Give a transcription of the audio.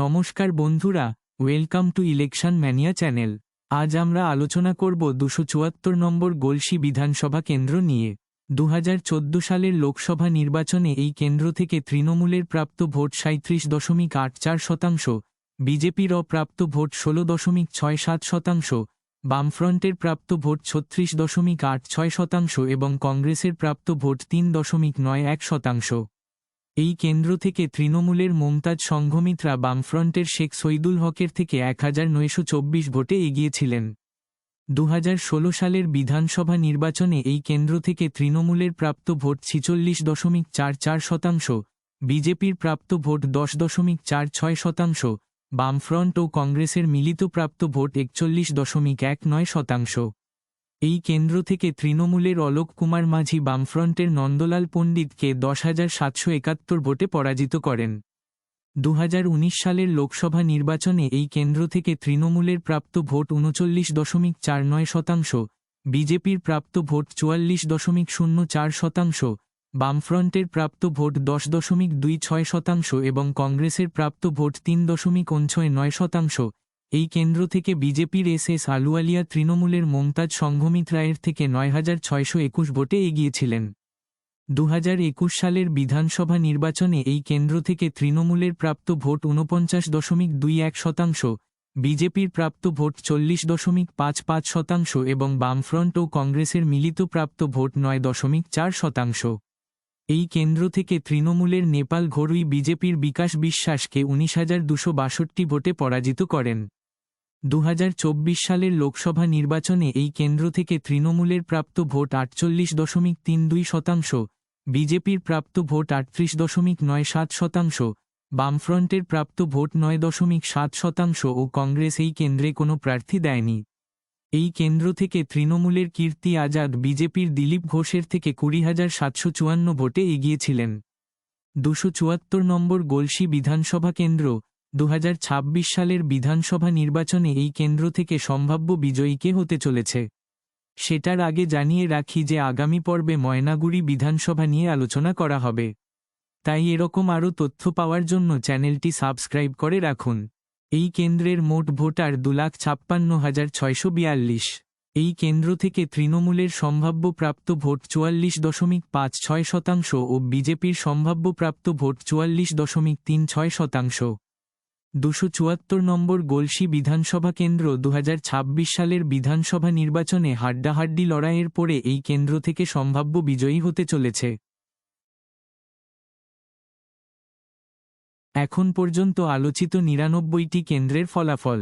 নমস্কার বন্ধুরা, welcome to election mania channel. আজ আমরা আলোচনা করব 274 নম্বর গলসি বিধানসভা কেন্দ্র নিয়ে। 2014 সালের লোকসভা নির্বাচনে এই কেন্দ্র থেকে তৃণমূলের প্রাপ্ত ভোট 37.84%, বিজেপির অপ্রাপ্ত ভোট 16.67%, বামফ্রন্টের প্রাপ্ত ভোট 36.86% এবং কংগ্রেসের প্রাপ্ত ভোট 3.91%। এই কেন্দ্র থেকে তৃণমূলের মমতাজ সংঘমিত্রা বামফ্রন্টের শেখ শহীদুল হকের থেকে 1924 ভোটে এগিয়েছিলেন। 2016 সালের বিধানসভা নির্বাচনে এই কেন্দ্র থেকে তৃণমূলের প্রাপ্ত ভোট 46.44%, বিজেপির প্রাপ্ত ভোট 10.46%, বামফ্রন্ট ও কংগ্রেসের মিলিত প্রাপ্ত ভোট 41.19%। এই কেন্দ্র থেকে তৃণমূলের অলোক কুমার মাঝি বামফ্রন্টের নন্দলাল পণ্ডিতকে 10,771 ভোটে পরাজিত করেন। 2019 সালের লোকসভা নির্বাচনে এই কেন্দ্র থেকে তৃণমূলের প্রাপ্ত ভোট 39.49%, বিজেপির প্রাপ্ত ভোট 44.04%, বামফ্রন্টের প্রাপ্ত ভোট 10.26% এবং কংগ্রেসের প্রাপ্ত ভোট 3.69%। এই কেন্দ্র থেকে বিজেপির এস আলুওয়ালিয়া তৃণমূলের মমতাজ সংঘমিত্রায়ের থেকে 9,621 ভোটে এগিয়েছিলেন। 2021 সালের বিধানসভা নির্বাচনে এই কেন্দ্র থেকে তৃণমূলের প্রাপ্ত ভোট 49.21%, বিজেপির প্রাপ্ত ভোট 40.55% এবং বামফ্রন্ট ও কংগ্রেসের মিলিত প্রাপ্ত ভোট 9.4%। এই কেন্দ্র থেকে তৃণমূলের নেপাল ঘরুই বিজেপির বিকাশ বিশ্বাসকে 19,262 ভোটে পরাজিত করেন। 2024 সালের লোকসভা নির্বাচনে এই কেন্দ্র থেকে তৃণমূলের প্রাপ্ত ভোট 48.32%, বিজেপির প্রাপ্ত ভোট 38.97%, বামফ্রন্টের প্রাপ্ত ভোট 9.7% ও কংগ্রেস এই কেন্দ্রে কোনো প্রার্থী দেয়নি। এই কেন্দ্র থেকে তৃণমূলের কীর্তি আজাদ বিজেপির দিলীপ ঘোষের থেকে 20,754 ভোটে এগিয়েছিলেন। 274 নম্বর গলসি বিধানসভা কেন্দ্র। 2026 সালের বিধানসভা নির্বাচনে এই কেন্দ্র থেকে সম্ভাব্য বিজয়ী কে হতে চলেছে সেটার আগে জানিয়ে রাখি যে আগামী পর্বে ময়নাগুড়ি বিধানসভা নিয়ে আলোচনা করা হবে, তাই এরকম আরও তথ্য পাওয়ার জন্য চ্যানেলটি সাবস্ক্রাইব করে রাখুন। এই কেন্দ্রের মোট ভোটার 2,56,642। এই কেন্দ্র থেকে তৃণমূলের সম্ভাব্য প্রাপ্ত ভোট 44.56% ও বিজেপির সম্ভাব্য প্রাপ্ত ভোট 44.36%। 274 নম্বর গলসি বিধানসভা কেন্দ্র। 2026 সালের বিধানসভা নির্বাচনে হাড্ডাহাড্ডি লড়াইয়ের পরে এই কেন্দ্র থেকে সম্ভাব্য বিজয়ী হতে চলেছে। এখন পর্যন্ত আলোচিত 99টি কেন্দ্রের ফলাফল।